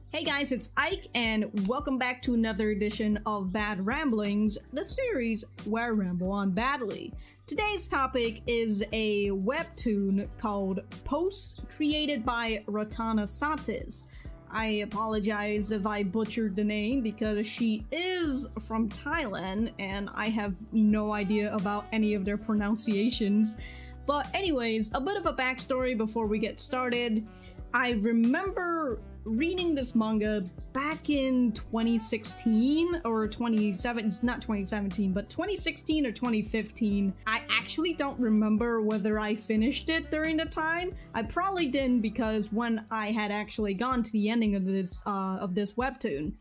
Hey guys, it's Ike, and welcome back to another edition of Bad Ramblings, the series where I ramble on badly. Today's topic is a webtoon called Posts, created by Ratana Satis. I apologize if I butchered the name because she is from Thailand and I have no idea about any of their pronunciations. But anyways, a bit of a backstory before we get started. I remember reading this manga back in 2016 or 2017, it's not 2017, but 2016 or 2015. I actually don't remember whether I finished it during the time. I probably didn't, because when I had actually gone to the ending of this webtoon,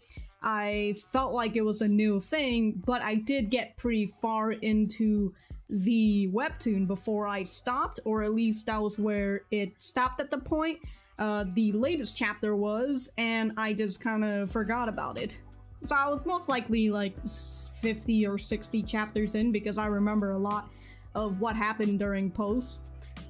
I felt like it was a new thing, but I did get pretty far into the webtoon before I stopped, or at least that was where it stopped at the point. The latest chapter was, and I just kind of forgot about it. So I was most likely like 50 or 60 chapters in, because I remember a lot of what happened during Posts.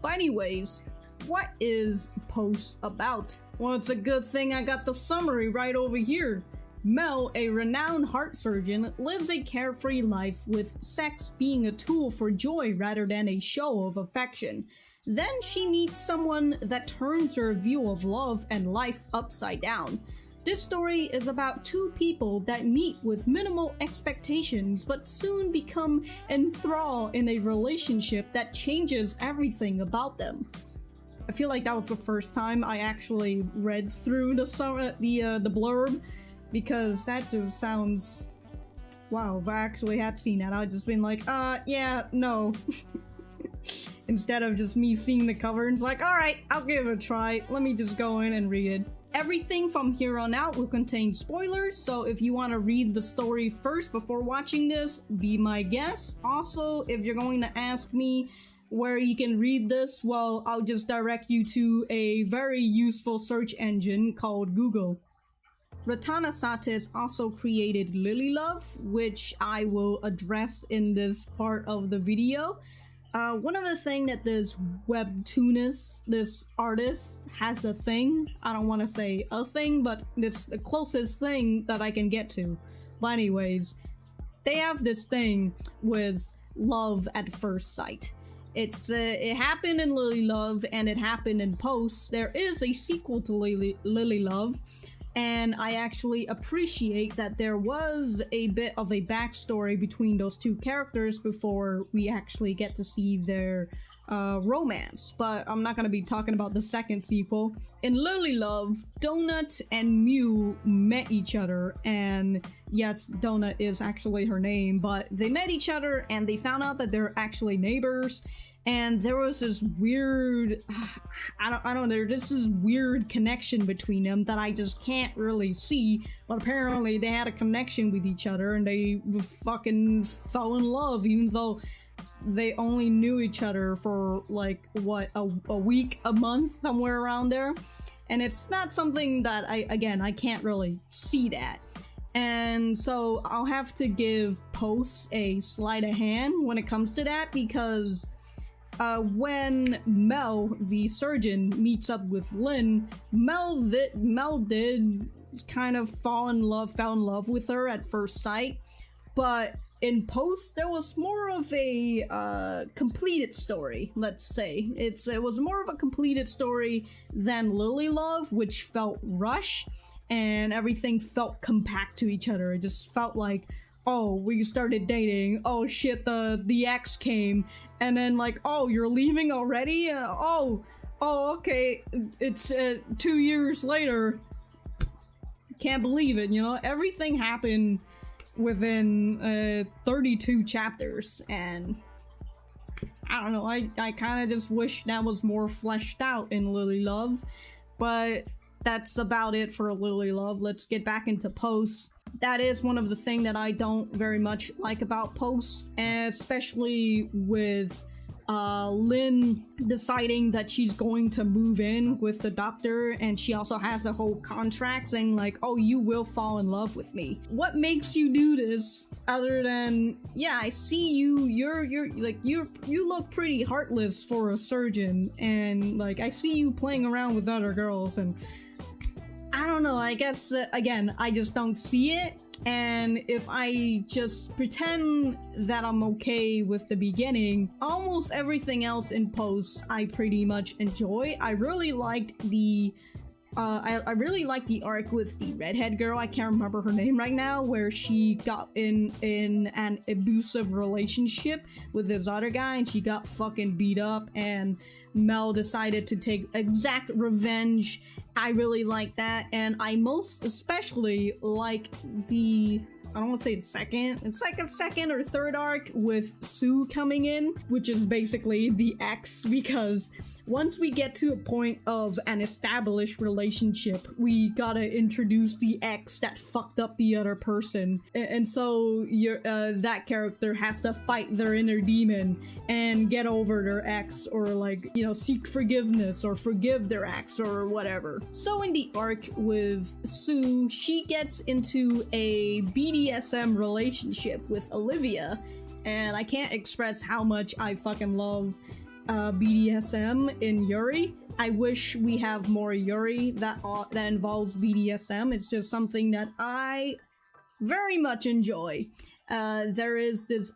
But anyways, what is Posts about? Well, it's a good thing I got the summary right over here. Mel, a renowned heart surgeon, lives a carefree life, with sex being a tool for joy rather than a show of affection. Then she meets someone that turns her view of love and life upside down. This story is about two people that meet with minimal expectations but soon become enthralled in a relationship that changes everything about them. I feel like that was the first time I actually read through the blurb, because that just sounds... Wow, if I actually had seen that, I'd just been like, yeah, no. Instead of just me seeing the cover and it's like, alright, I'll give it a try. Let me just go in and read it. Everything from here on out will contain spoilers, so if you want to read the story first before watching this, be my guest. Also, if you're going to ask me where you can read this, well, I'll just direct you to a very useful search engine called Google. Ratana Satis also created Lily Love, which I will address in this part of the video. One of the things that this webtoonist, this artist, has a thing. I don't want to say a thing, but it's the closest thing that I can get to. But anyways, they have this thing with love at first sight. It happened in Lily Love and it happened in Posts. There is a sequel to Lily Love, and I actually appreciate that there was a bit of a backstory between those two characters before we actually get to see their romance. But I'm not going to be talking about the second sequel. In Lily Love, Donut and Mew met each other, and yes, Donut is actually her name, but they met each other and they found out that they're actually neighbors. And there was this weird, I don't know, there's just this weird connection between them that I just can't really see. But apparently they had a connection with each other and they fucking fell in love, even though they only knew each other for like, what, a week, a month, somewhere around there. And it's not something that I can't really see that. And so I'll have to give Posts a sleight of hand when it comes to that, because when Mel, the surgeon, meets up with Lynn, Mel did kind of fell in love with her at first sight, but in Posts there was more of a completed story, let's say. It was more of a completed story than Lily Love, which felt rushed, and everything felt compact to each other. It just felt like, oh, we started dating, oh shit, the ex came, and then like, oh, you're leaving already? Oh, okay, it's 2 years later. Can't believe it, you know? Everything happened within 32 chapters, and I don't know, I kind of just wish that was more fleshed out in Lily Love, but that's about it for Lily Love. Let's get back into Posts. That is one of the things that I don't very much like about Posts, and especially with Lynn deciding that she's going to move in with the doctor, and she also has a whole contract saying like, oh, you will fall in love with me. What makes you do this other than, yeah, I see you, you look pretty heartless for a surgeon, and like I see you playing around with other girls, and I don't know, I guess, again, I just don't see it. And if I just pretend that I'm okay with the beginning, almost everything else in post I pretty much enjoy. I really liked the I really like the arc with the redhead girl. I can't remember her name right now, where she got in an abusive relationship with this other guy and she got fucking beat up, and Mel decided to take exact revenge. I really like that, and I most especially like the, I don't want to say it's like a second or third arc with Sue coming in, which is basically the ex, because once we get to a point of an established relationship, we gotta introduce the ex that fucked up the other person. And so that character has to fight their inner demon and get over their ex, or like, you know, seek forgiveness or forgive their ex or whatever. So in the arc with Sue, she gets into a BDSM relationship with Olivia, and I can't express how much I fucking love BDSM in Yuri. I wish we have more Yuri that involves BDSM. It's just something that I very much enjoy. There is this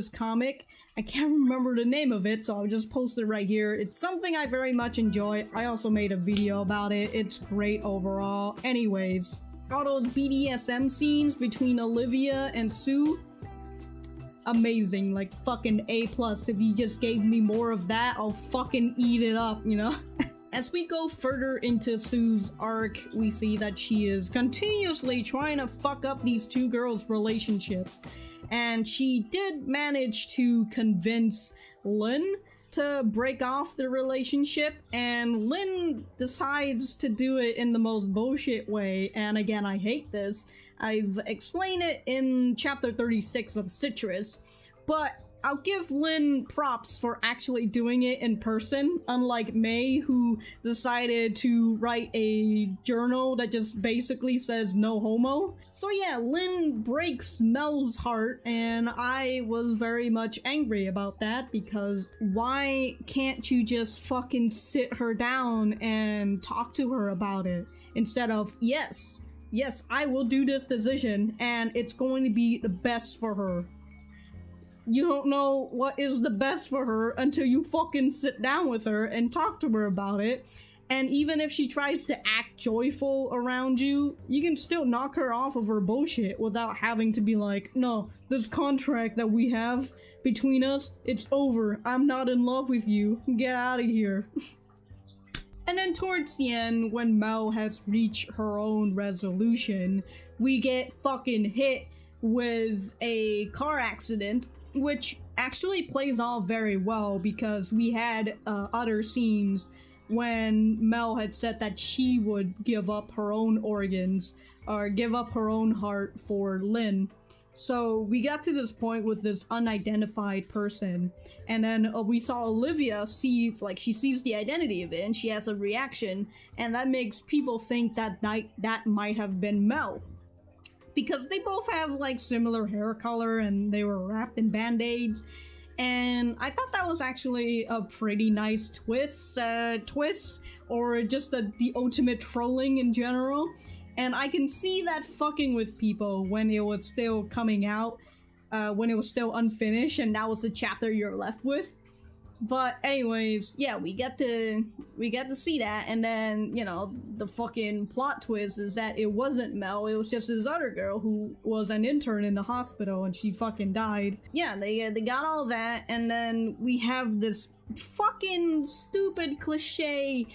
comic, I can't remember the name of it, so I'll just post it right here. It's something I very much enjoy. I also made a video about it. It's great overall. Anyways, all those BDSM scenes between Olivia and Sue, amazing, like fucking A+. If you just gave me more of that, I'll fucking eat it up, you know? As we go further into Sue's arc, we see that she is continuously trying to fuck up these two girls' relationships. And she did manage to convince Lynn to break off the relationship, and Lynn decides to do it in the most bullshit way. And again, I hate this. I've explained it in chapter 36 of Citrus, but I'll give Lynn props for actually doing it in person, unlike May, who decided to write a journal that just basically says no homo. So yeah, Lynn breaks Mel's heart, and I was very much angry about that, because why can't you just fucking sit her down and talk to her about it, instead of, yes, I will do this decision, and it's going to be the best for her. You don't know what is the best for her until you fucking sit down with her and talk to her about it. And even if she tries to act joyful around you, you can still knock her off of her bullshit without having to be like, no, this contract that we have between us, it's over. I'm not in love with you. Get out of here. And then towards the end, when Mel has reached her own resolution, we get fucking hit with a car accident, which actually plays off very well, because we had other scenes when Mel had said that she would give up her own organs or give up her own heart for Lynn. So we got to this point with this unidentified person, and then we saw Olivia see, like, she sees the identity of it and she has a reaction, and that makes people think that that might have been Mel, because they both have like similar hair color and they were wrapped in band-aids. And I thought that was actually a pretty nice twist, or just the ultimate trolling in general. And I can see that fucking with people when it was still coming out, when it was still unfinished, and that was the chapter you're left with. But anyways, yeah, we get to see that, and then, you know, the fucking plot twist is that it wasn't Mel, it was just this other girl who was an intern in the hospital, and she fucking died. Yeah, they got all that, and then we have this fucking stupid cliche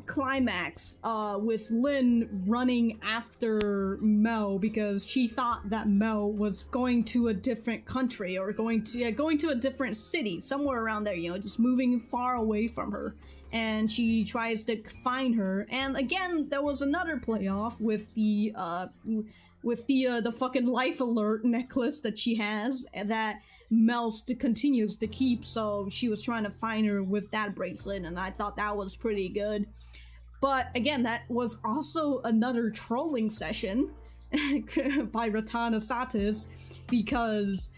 climax with Lynn running after Mel because she thought that Mel was going to a different country, or going to a different city, somewhere around there, you know, just moving far away from her. And she tries to find her, and again, there was another playoff with the fucking life alert necklace that she has that Mel continues to keep, so she was trying to find her with that bracelet, and I thought that was pretty good. But again, that was also another trolling session by Ratana Satis, because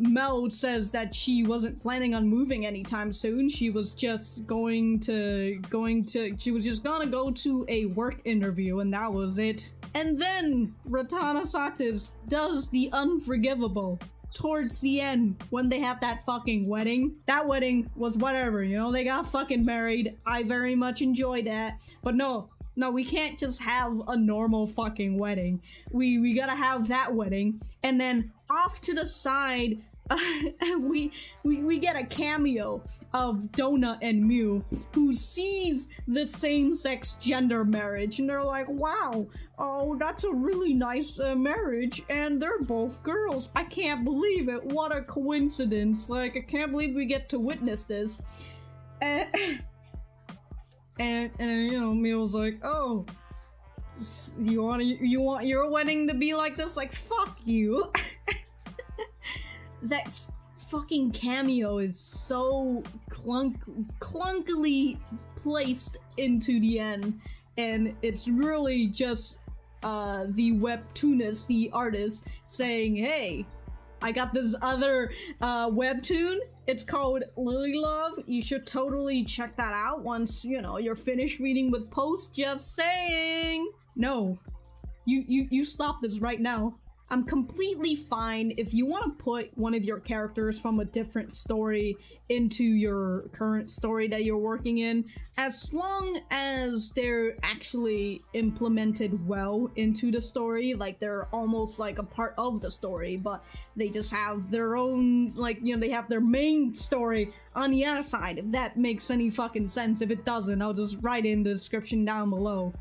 Mel says that she wasn't planning on moving anytime soon. She was just she was just gonna go to a work interview, and that was it. And then Ratana Satis does the unforgivable towards the end when they had that fucking wedding. That wedding was whatever, you know, they got fucking married. I very much enjoyed that. But no, we can't just have a normal fucking wedding. We gotta have that wedding, and then off to the side, we get a cameo of Donut and Mew, who sees the same-sex gender marriage, and they're like, wow, oh, that's a really nice marriage, and they're both girls. I can't believe it. What a coincidence. Like, I can't believe we get to witness this. And you know, Mew's like, oh, you want your wedding to be like this? Like, fuck you. That fucking cameo is so clunkily placed into the end, and it's really just the webtoonist, the artist, saying, hey, I got this other webtoon. It's called Lily Love. You should totally check that out once, you know, you're finished reading with post. Just saying. No, you stop this right now. I'm completely fine if you want to put one of your characters from a different story into your current story that you're working in, as long as they're actually implemented well into the story, like they're almost like a part of the story, but they just have their own, like, you know, they have their main story on the other side. If that makes any fucking sense. If it doesn't, I'll just write in the description down below.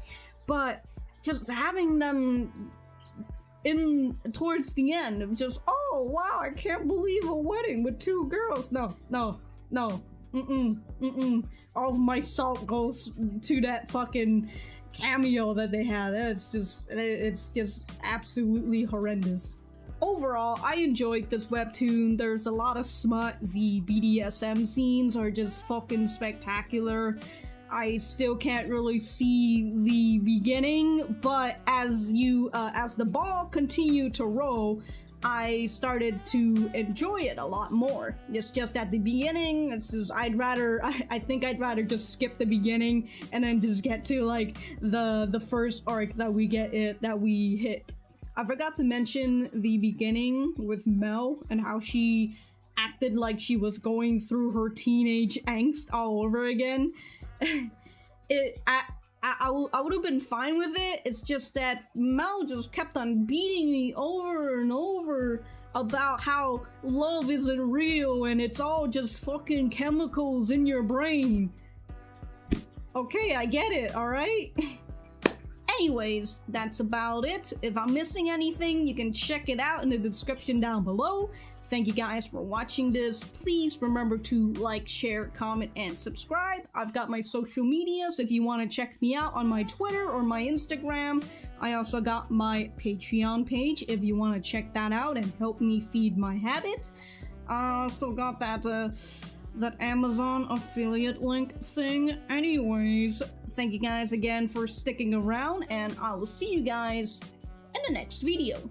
But just having them in towards the end of just, oh wow, I can't believe a wedding with two girls. No. All of my salt goes to that fucking cameo that they had. It's just absolutely horrendous. Overall, I enjoyed this webtoon. There's a lot of smut. The BDSM scenes are just fucking spectacular. I still can't really see the beginning, but as the ball continued to roll, I started to enjoy it a lot more. It's just at the beginning, I think I'd rather just skip the beginning and then just get to like the first arc that we hit. I forgot to mention the beginning with Mel and how she acted like she was going through her teenage angst all over again. I would have been fine with it. It's just that Mel just kept on beating me over and over about how love isn't real and it's all just fucking chemicals in your brain. Okay, I get it, alright? Anyways, that's about it. If I'm missing anything, you can check it out in the description down below. Thank you guys for watching this. Please remember to like, share, comment, and subscribe. I've got my social medias if you want to check me out on my Twitter or my Instagram. I also got my Patreon page if you want to check that out and help me feed my habit. I also got that Amazon affiliate link thing. Anyways, thank you guys again for sticking around, and I will see you guys in the next video.